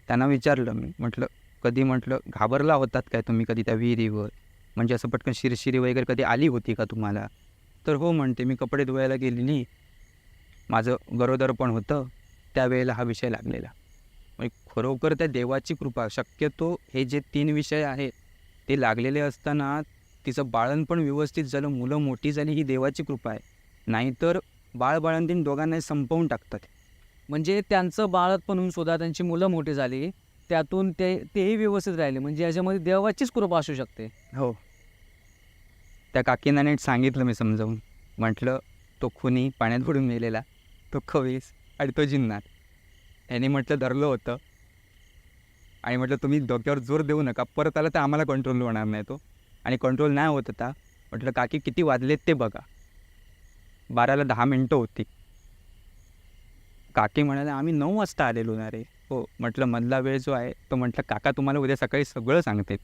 त्यांना विचारलं मी, म्हटलं, "कधी," म्हटलं, "घाबरला होतात काय तुम्ही कधी त्या विहिरीवर? म्हणजे असं पटकन शिरशिरी वगैरे कधी आली होती का तुम्हाला?" तर "हो," म्हणते, "मी कपडे धुवायला गेलेली, माझं गरोदर पण होतं, त्यावेळेला हा विषय लागलेला." म्हणजे खरोखर त्या देवाची कृपा. शक्यतो हे जे 3 विषय आहेत, ते लागलेले असताना तिचं बाळंतपण व्यवस्थित झालं, मुलं मोठी झाली, ही देवाची कृपा आहे. नाहीतर बाळ-बाळंतीण दोघांनाही संपवून टाकतात. म्हणजे त्यांचं बाळंतपण होऊन सुद्धा त्यांची मुलं मोठी झाली. त्यातून तेही व्यवस्थित राहिले. म्हणजे याच्यामध्ये देवाचीच कृपा असू शकते. हो. त्या काकींना नीट सांगितलं मी समजावून. म्हटलं, "तो खुनी पाण्यात बुडून मेलेला, तो खवीस आणि तो जिन्नात. ह्याने," म्हटलं, "धरलं होतं आणि," म्हटलं, "तुम्ही डोक्यावर जोर देऊ नका. परत आला तर आम्हाला कंट्रोल होणार नाही तो आणि कंट्रोल नाही होत होता." म्हटलं, "काकी किती वाजलेत ते बघा." 12ला 10 मिनिटं होती. काकी म्हणाल्या, "आम्ही 9 वाजता आलेलो ना रे." "हो." म्हटलं, "मधला वेळ जो आहे तो," म्हटलं, "काका तुम्हाला उद्या सकाळी सगळं सांगतील."